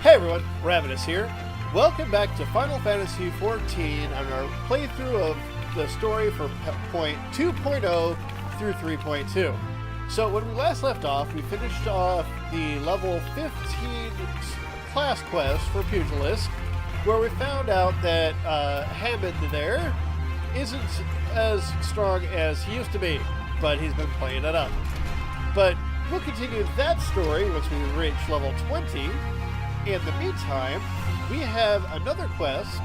Hey everyone, Ravinous here. Welcome back to Final Fantasy XIV on our playthrough of the story for point 2.0 through 3.2. So when we last left off, we finished off the level 15 class quest for Pugilist, where we found out that Hammond there isn't as strong as he used to be, but he's been playing it up. But we'll continue that story once we reach level 20. In the meantime, we have another quest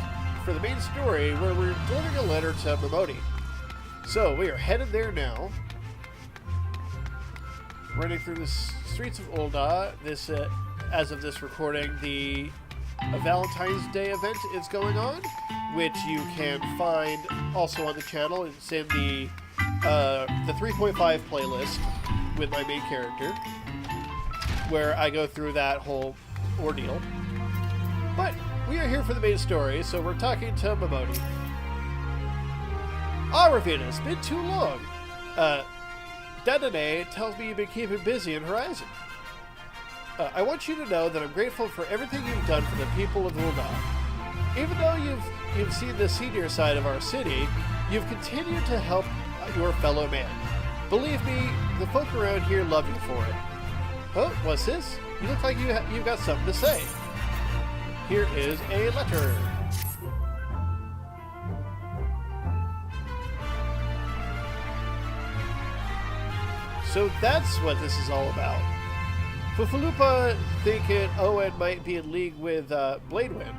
for the main story where we're delivering a letter to Momodi. So we are headed there now. Running through the streets of Ul'dah. This, as of this recording, the Valentine's Day event is going on, which you can find also on the channel. It's in the 3.5 playlist with my main character, where I go through that whole ordeal. But we are here for the main story, so we're talking to Momodi. Ravinous, been too long. Dedenne tells me you've been keeping busy in Horizon. I want you to know that I'm grateful for everything you've done for the people of Ul'dah. Even though you've seen the senior side of our city, you've continued to help your fellow man. Believe me, the folk around here love you for it. Oh, what's this? You look like you've got something to say. Here is a letter. So that's what this is all about. Fufalupa thinking Owen might be in league with Bladewind.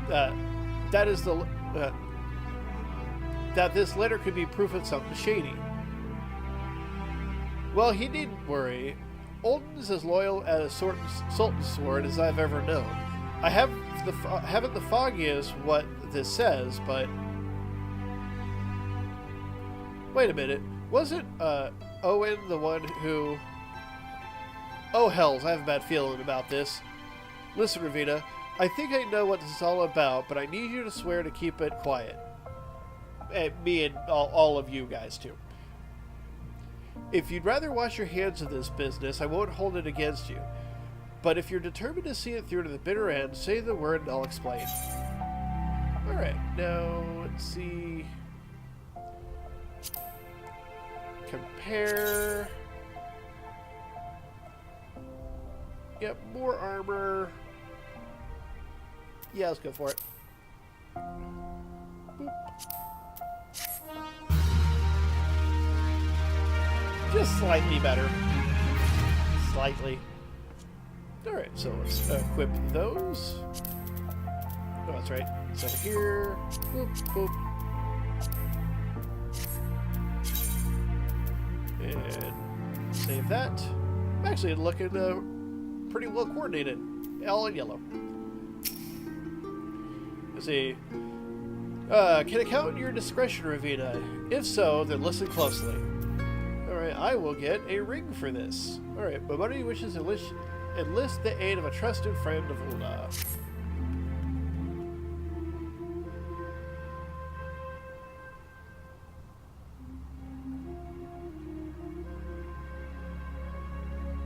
That this letter could be proof of something shady. Well, he needn't worry. Ul'dah's as loyal as Sultan's sword as I've ever known. I haven't the foggiest what this says, but wait a minute. Wasn't Owen the one who? Oh hells! I have a bad feeling about this. Listen, Ravinous. I think I know what this is all about, but I need you to swear to keep it quiet. And me and all of you guys too. If you'd rather wash your hands of this business, I won't hold it against you. But if you're determined to see it through to the bitter end, say the word and I'll explain. Alright, now let's see. Compare. Yep, more armor. Yeah, let's go for it. Boop. Just slightly better. Slightly. Alright, so let's equip those. Oh, that's right. It's over here. Boop, boop. And save that. I'm actually looking pretty well coordinated. All in yellow. Let's see. Can I count on your discretion, Ravinous? If so, then listen closely. Alright, I will get a ring for this. Alright, Momodi wishes to enlist the aid of a trusted friend of Ul'dah.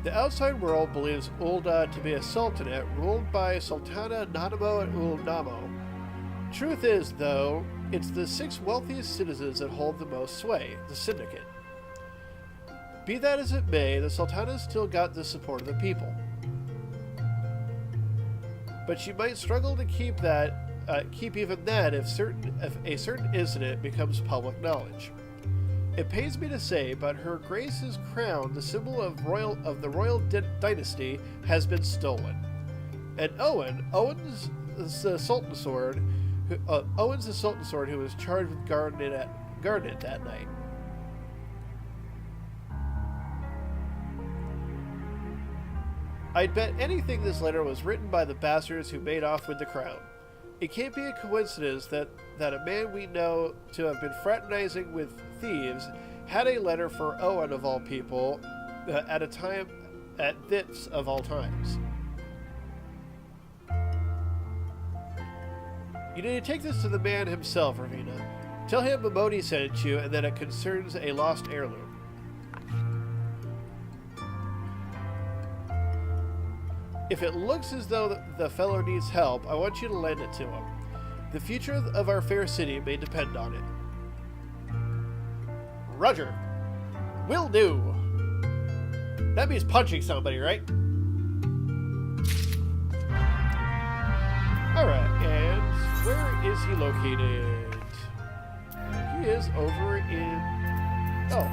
The outside world believes Ul'dah to be a sultanate ruled by Sultana Nanamo and Ul'namo. Truth is, though, it's the 6 wealthiest citizens that hold the most sway, the Syndicate. Be that as it may, the Sultana still got the support of the people. But she might struggle to keep even that if a certain incident becomes public knowledge. It pains me to say, but Her Grace's crown, the symbol of the royal dynasty, has been stolen. And Owen's the Sultan's sword, who was charged with guarding it that night. I'd bet anything this letter was written by the bastards who made off with the crown. It can't be a coincidence that a man we know to have been fraternizing with thieves had a letter for Owen of all people at this of all times. You need to take this to the man himself, Ravinous. Tell him Momodi sent you and that it concerns a lost heirloom. If it looks as though the fellow needs help, I want you to lend it to him. The future of our fair city may depend on it. Roger. Will do. That means punching somebody, right? Alright, and where is he located? He is over in... Oh.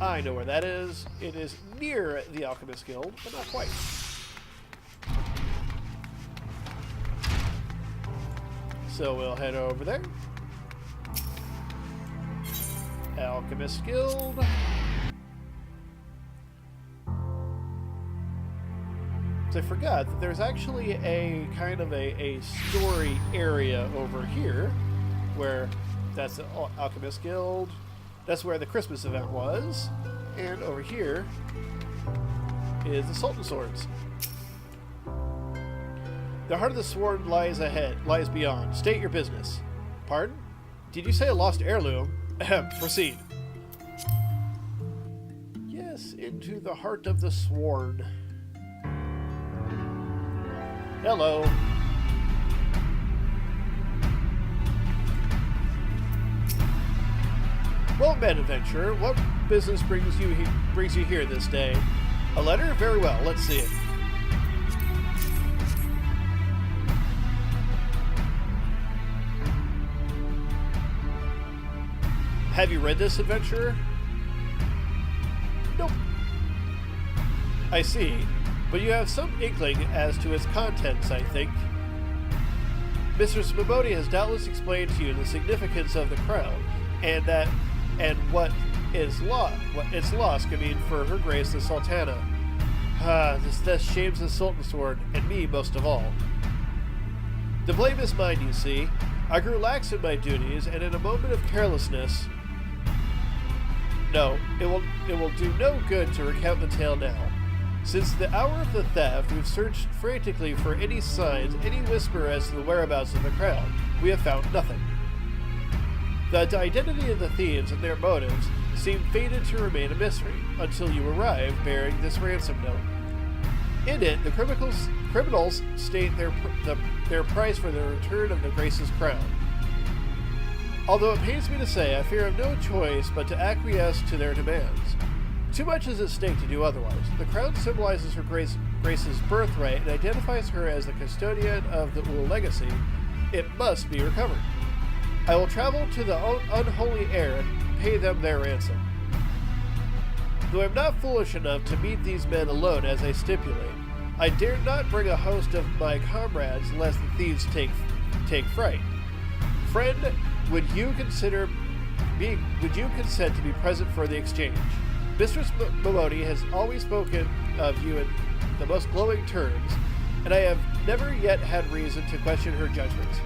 I know where that is. It is near the Alchemist Guild, but not quite. So we'll head over there. Alchemist Guild. I forgot that there's actually a kind of a story area over here where that's the Alchemist Guild. That's where the Christmas event was. And over here is the Sultan Swords. The heart of the sword lies beyond. State your business. Pardon? Did you say a lost heirloom? Proceed. Yes, into the heart of the sword. Hello. Well met, adventurer. What business brings you here this day? A letter? Very well. Let's see it. Have you read this, adventurer? Nope. I see. But you have some inkling as to its contents, I think. Mr. Smamodi has doubtless explained to you the significance of the crown, and what its loss can mean for Her Grace the Sultana. This death shames the Sultan Sword, and me most of all. The blame is mine, you see. I grew lax in my duties, and in a moment of carelessness... No, it will do no good to recount the tale now. Since the hour of the theft, we've searched frantically for any signs, any whisper as to the whereabouts of the crown. We have found nothing. The identity of the thieves and their motives seem fated to remain a mystery until you arrive bearing this ransom note. In it, the criminals state their price for the return of the Grace's crown. Although it pains me to say, I fear I have no choice but to acquiesce to their demands. Too much is at stake to do otherwise. The crown symbolizes Her Grace's birthright and identifies her as the custodian of the Ul'dah legacy. It must be recovered. I will travel to the unholy heir and pay them their ransom. Though I am not foolish enough to meet these men alone as I stipulate, I dare not bring a host of my comrades lest the thieves take fright. Friend, would you consent to be present for the exchange? Mistress Momodi has always spoken of you in the most glowing terms, and I have never yet had reason to question her judgments.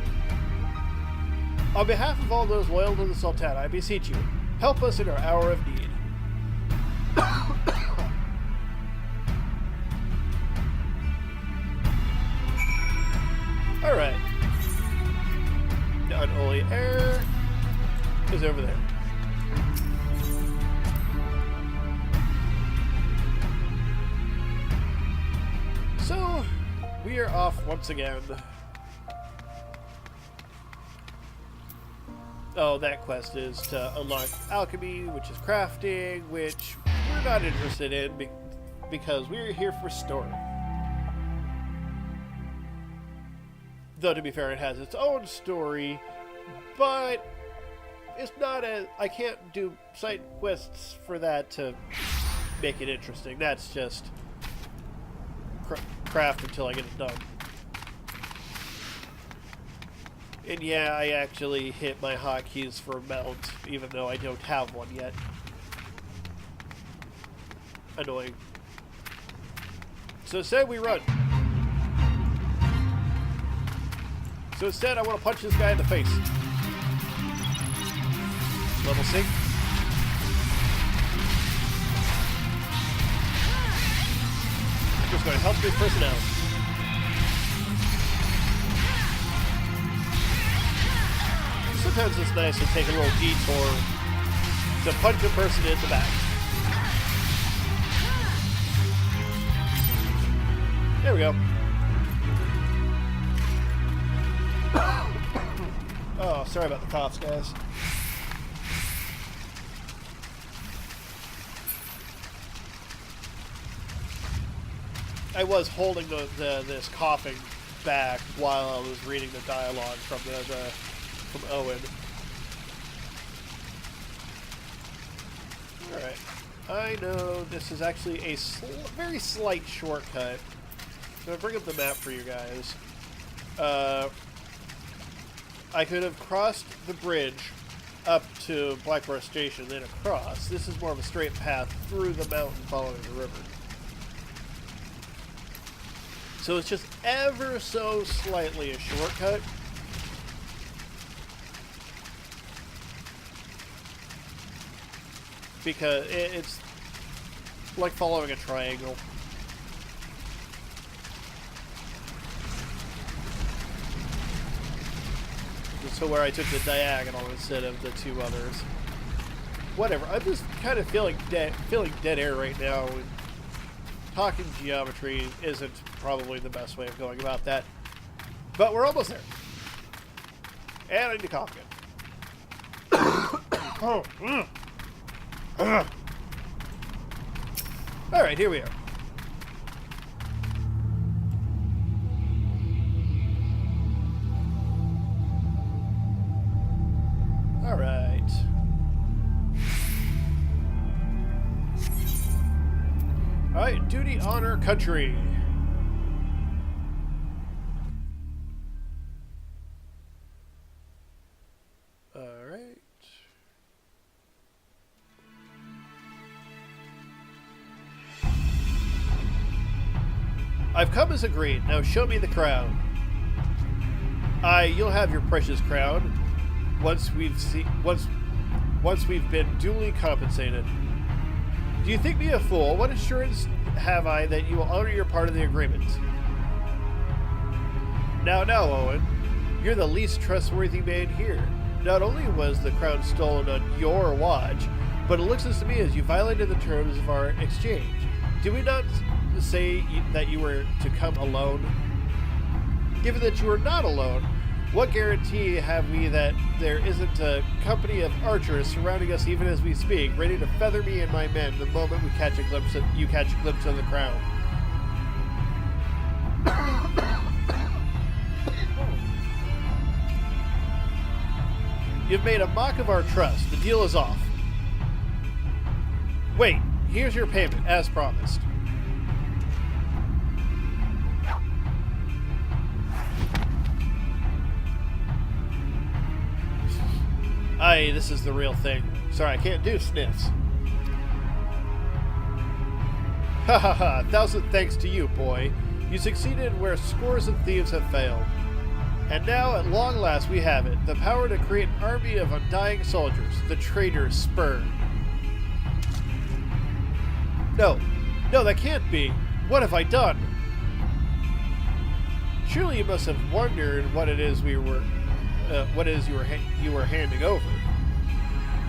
On behalf of all those loyal to the Sultana, I beseech you, help us in our hour of need. Alright. The unholy heir is over there. So, we are off once again. Oh, that quest is to unlock alchemy, which is crafting, which we're not interested in because we're here for story. Though, to be fair, it has its own story, but it's not as... I can't do side quests for that to make it interesting. That's just craft until I get it done. And yeah, I actually hit my hotkeys for mount, even though I don't have one yet. Annoying. So instead, we run. So instead, I want to punch this guy in the face. Level 6. I'm just going to help this person out. Sometimes it's nice to take a little detour to punch a person in the back. There we go. Oh, sorry about the coughs, guys. I was holding this coughing back while I was reading the dialogue from Owen. All right, I know this is actually a very slight shortcut. I'm gonna bring up the map for you guys. I could have crossed the bridge up to Blackbar Station, then across. This is more of a straight path through the mountain following the river. So it's just ever so slightly a shortcut. Because it's like following a triangle. So where I took the diagonal instead of the two others. Whatever. I'm just kind of feeling dead air right now. And talking geometry isn't probably the best way of going about that. But we're almost there. And I need to cough again. Alright, here we are. Alright. Alright, duty, honor, country. Alright. I've come as agreed. Now show me the crown. You'll have your precious crown once we've been duly compensated. Do you think me a fool? What assurance have I that you will honor your part of the agreement? Now, Owen, you're the least trustworthy man here. Not only was the crown stolen on your watch, but it looks to me as you violated the terms of our exchange. Did we not say that you were to come alone? Given that you are not alone, what guarantee have we that there isn't a company of archers surrounding us even as we speak, ready to feather me and my men the moment we catch a glimpse of the crown? You've made a mock of our trust. The deal is off. Wait, here's your payment, as promised. Aye, this is the real thing. Sorry, I can't do sniffs. Ha ha ha, 1,000 thanks to you, boy. You succeeded where scores of thieves have failed. And now, at long last, we have it. The power to create an army of undying soldiers. The traitors spurned. No, that can't be. What have I done? Surely you must have wondered what it is you were handing over.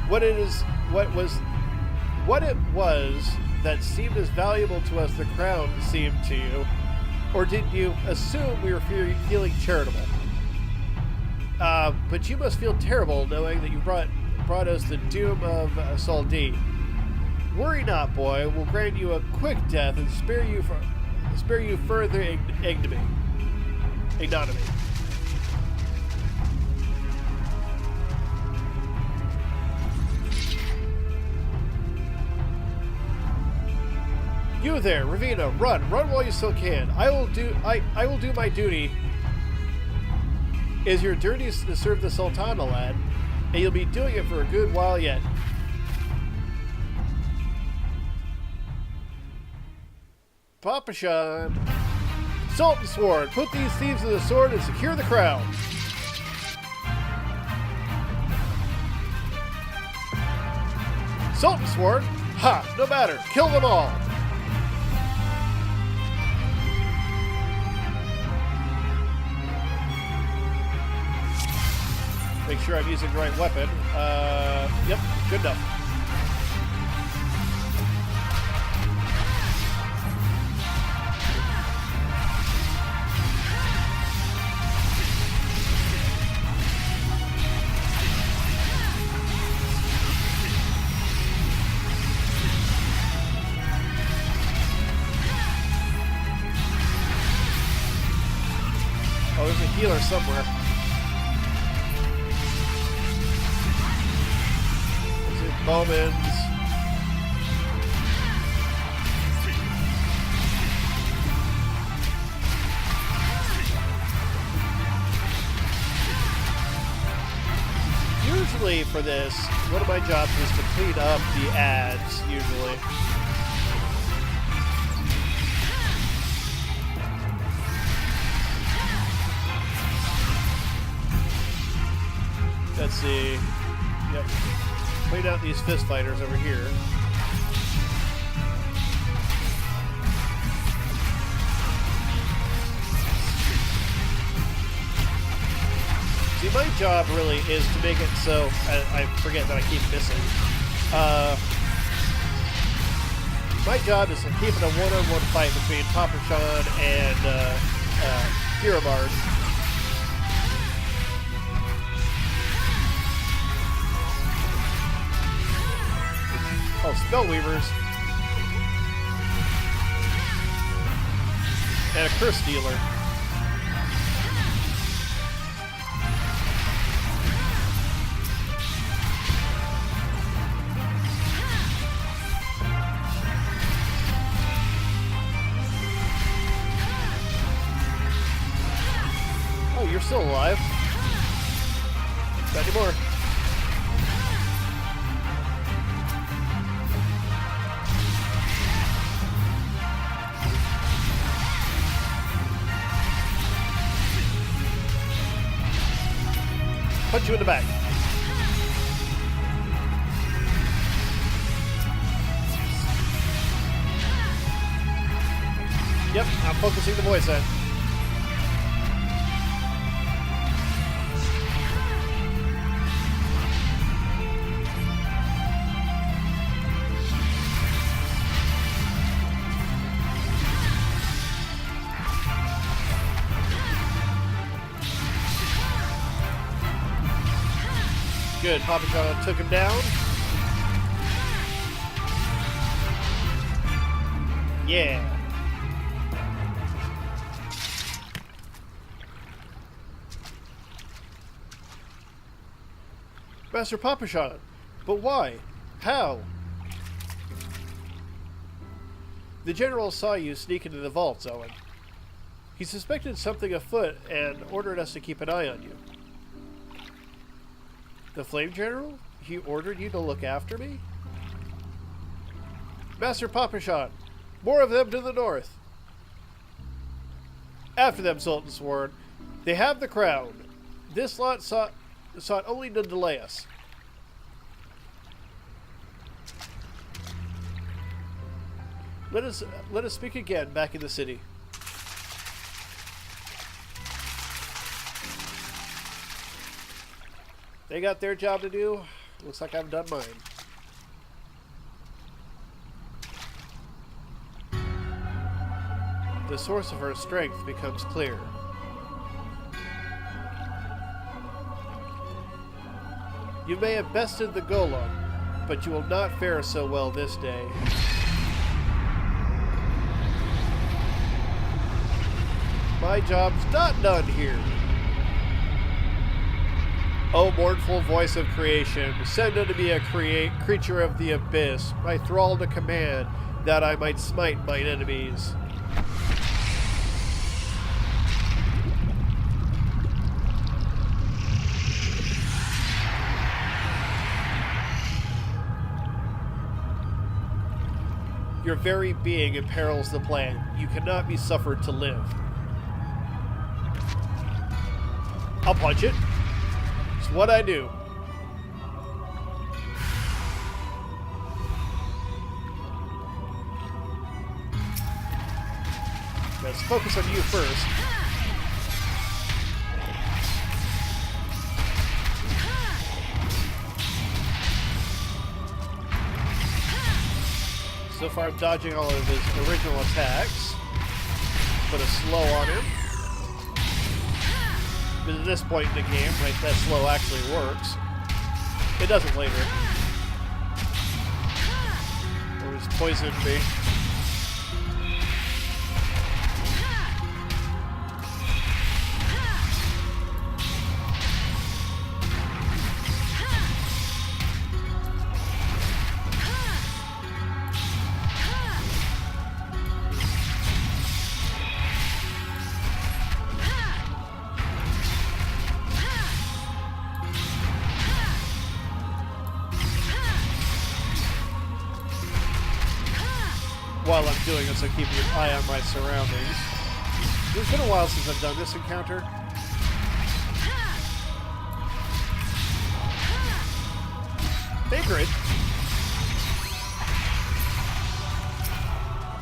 What it was that seemed as valuable to us the crown seemed to you, or did you assume we were feeling charitable? But you must feel terrible knowing that you brought us the doom of Ul'dah. Worry not, boy. We'll grant you a quick death and spare you further ignominy. You there, Ravinous, run while you still can. I will do my duty. Is your duty to serve the Sultana, lad, and you'll be doing it for a good while yet. Papashan. Sultan Sword, put these thieves to the sword and secure the crown. Sultan Sword? Ha! No matter. Kill them all. Make sure I'm using the right weapon. Yep, good enough. There's a healer somewhere. Is it Bowman's? Usually for this, one of my jobs is to clean up the ads, usually. Let's see. Yep. Clean out these fist fighters over here. See, my job really is to make it so I forget that I keep missing. My job is to keep it a one-on-one fight between Papa Sean and Kiribard. Oh, Spellweavers. And a Curse Dealer. Oh, you're still alive. Not anymore. Punch you in the back. Yep, I'm focusing the voice in. Good, Papa John took him down. Yeah. Master Papa John, but why? How? The General saw you sneak into the vaults, Owen. He suspected something afoot and ordered us to keep an eye on you. The Flame General? He ordered you to look after me? Master Papashan, more of them to the north. After them, Sultan Sword. They have the crown. This lot sought only to delay us. Let us speak again back in the city. They got their job to do. Looks like I've done mine. The source of her strength becomes clear. You may have bested the golem, but you will not fare so well this day. My job's not done here. O mournful voice of creation, send unto me a creature of the abyss, my thrall to command, that I might smite mine enemies. Your very being imperils the plan. You cannot be suffered to live. I'll punch it. It's what I do. Let's focus on you first. So far, I'm dodging all of his original attacks. Put a slow on him. But at this point in the game, right, that slow actually works. It doesn't later. Or he's poisoned me. while I'm doing this, I'm keeping an eye on my surroundings. It's been a while since I've done this encounter. Favorite.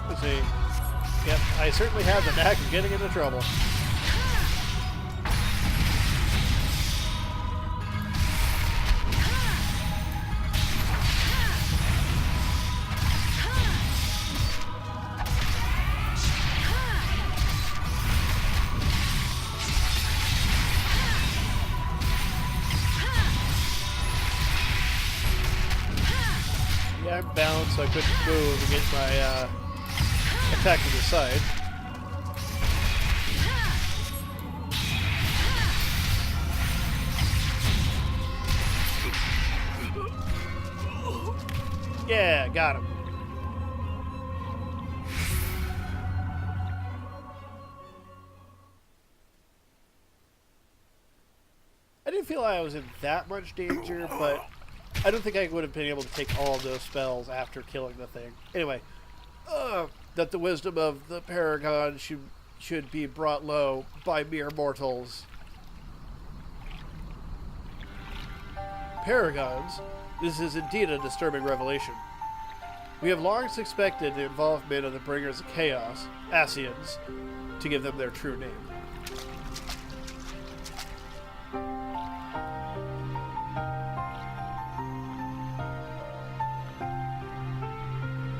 Let's see. Yep, I certainly have the knack of getting into trouble. Yeah, I'm bound, so I couldn't move and get my attack to the side. Yeah, got him. I didn't feel I was in that much danger, but I don't think I would have been able to take all of those spells after killing the thing. Anyway, that the wisdom of the Paragon should be brought low by mere mortals. Paragons? This is indeed a disturbing revelation. We have long suspected the involvement of the Bringers of Chaos, Ascians, to give them their true name.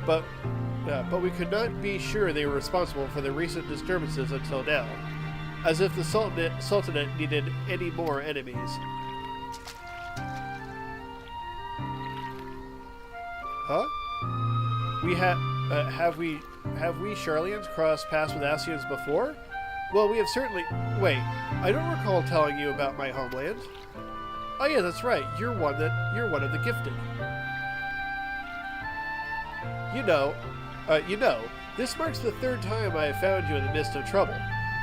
But we could not be sure they were responsible for the recent disturbances until now, as if the Sultanate needed any more enemies. Huh? Have we Charlians crossed paths with Ascians before? Well, we have certainly. Wait, I don't recall telling you about my homeland. Oh yeah, that's right. You're one of the gifted. You know, this marks the third time I have found you in the midst of trouble.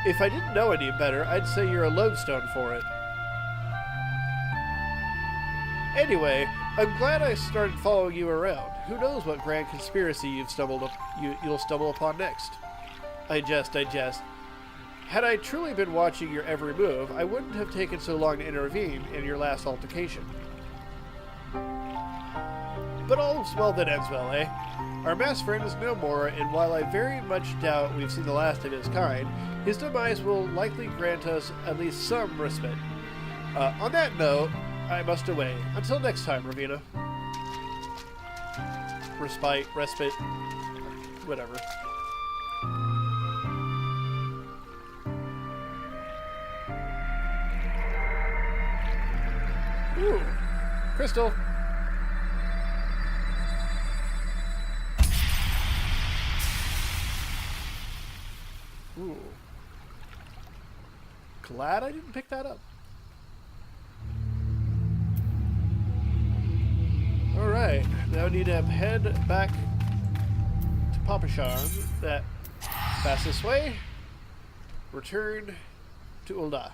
If I didn't know any better, I'd say you're a lodestone for it. Anyway, I'm glad I started following you around. Who knows what grand conspiracy you'll stumble upon next. I jest. Had I truly been watching your every move, I wouldn't have taken so long to intervene in your last altercation. But all's well that ends well, eh? Our masked friend is no more, and while I very much doubt we've seen the last of his kind, his demise will likely grant us at least some respite. On that note, I must away. Until next time, Ravinous. Respite, whatever. Ooh, crystal. Ooh. Glad I didn't pick that up. Alright, now I need to head back to Papashan, that fastest way. Return to Ul'dah.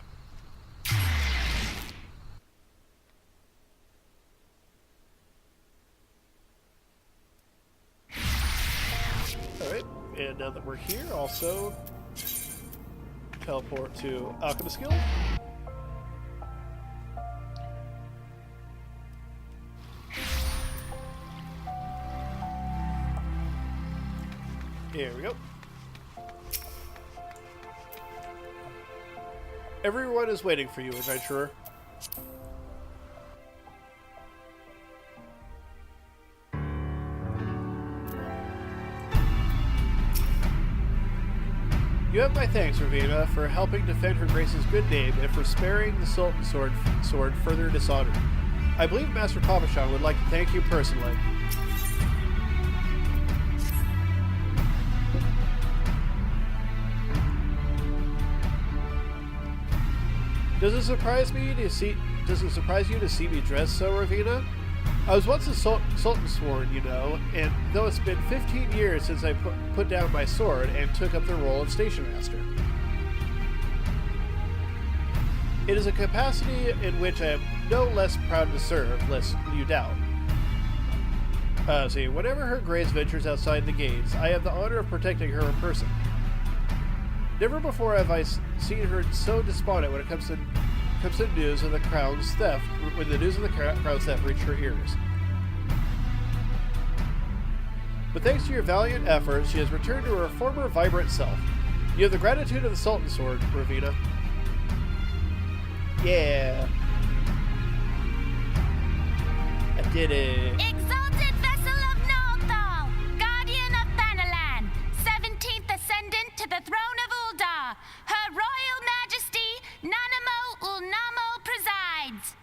Alright, and now that we're here, also teleport to Alchemist Guild. Here we go. Everyone is waiting for you, adventurer. You have my thanks, Ravinous, for helping defend Her Grace's good name and for sparing the Sultan's sword further dishonor. I believe Master Papashan would like to thank you personally. Does it surprise you to see me dressed so, Ravinous? I was once a Sultan sworn, you know, and though it's been 15 years since I put down my sword and took up the role of station master. It is a capacity in which I am no less proud to serve, lest you doubt. Whenever Her Grace ventures outside the gates, I have the honor of protecting her in person. Never before have I seen her so despondent when it comes to news of the crown's theft. When the news of the crown's theft reached her ears. But thanks to your valiant efforts, she has returned to her former vibrant self. You have the gratitude of the Sultan's sword, Ravinous. Yeah. I did it. Exalted vessel of Ul'dah, guardian of Thanalan, 17th ascendant to the throne of Ul'dah, Her Royal Majesty Nanamo Ul'namo presides.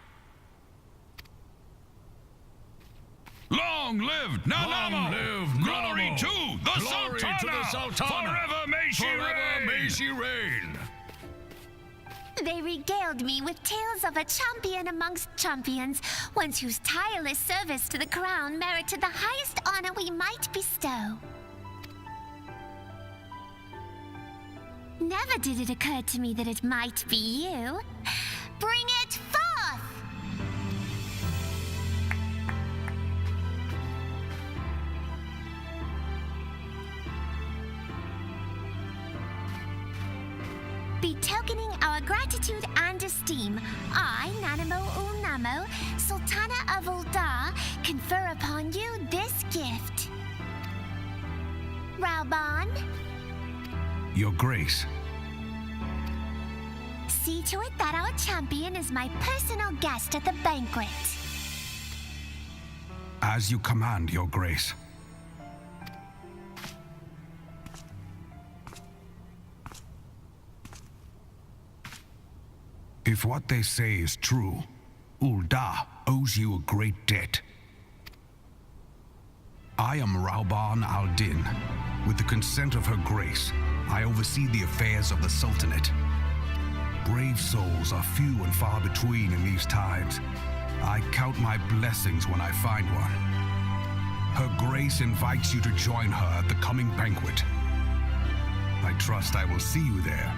Long live Nanamo! Long live Glory Nanamo! to the Glory Sultana! to the Sultana! Forever may she Forever reign! may she reign! They regaled me with tales of a champion amongst champions, one whose tireless service to the crown merited the highest honor we might bestow. Never did it occur to me that it might be you. Bring it forth! Betokening our gratitude and esteem, I, Nanamo Ul'namo, Sultana of Ul'dah, confer upon you this gift. Raubon, Your Grace, see to it that our champion is my personal guest at the banquet. as you command, Your Grace. If what they say is true, Ul'dah owes you a great debt. I am Raubon al-Din. With the consent of Her Grace, I oversee the affairs of the Sultanate. Brave souls are few and far between in these times. I count my blessings when I find one. Her Grace invites you to join her at the coming banquet. I trust I will see you there.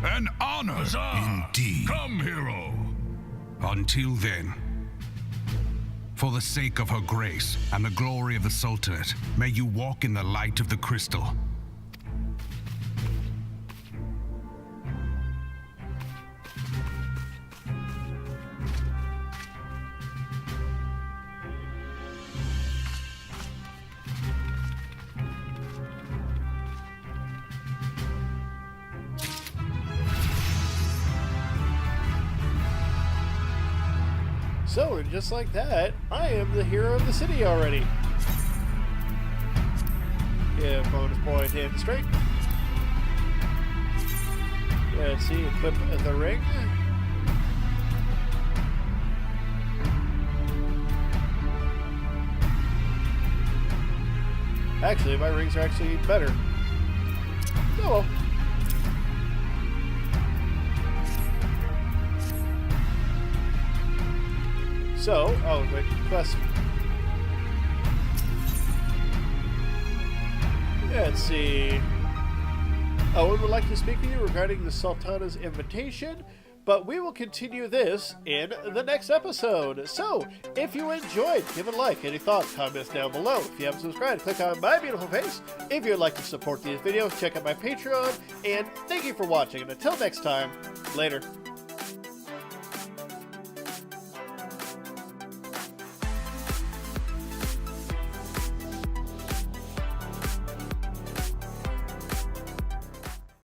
An honor! Huzzah! Indeed. Come, hero! Until then, for the sake of Her Grace and the glory of the Sultanate, may you walk in the light of the crystal. So, and just like that, I am the hero of the city already. Yeah, bonus point and strength. Yeah, let's see, equip the ring. Actually, my rings are actually better. Oh well. So, oh wait, quest. Yeah, let's see. Owen would like to speak with you regarding the Sultana's invitation, but we will continue this in the next episode. So, if you enjoyed, give it a like. Any thoughts, comments down below. If you haven't subscribed, click on my beautiful face. If you'd like to support these videos, check out my Patreon. And thank you for watching. And until next time, later.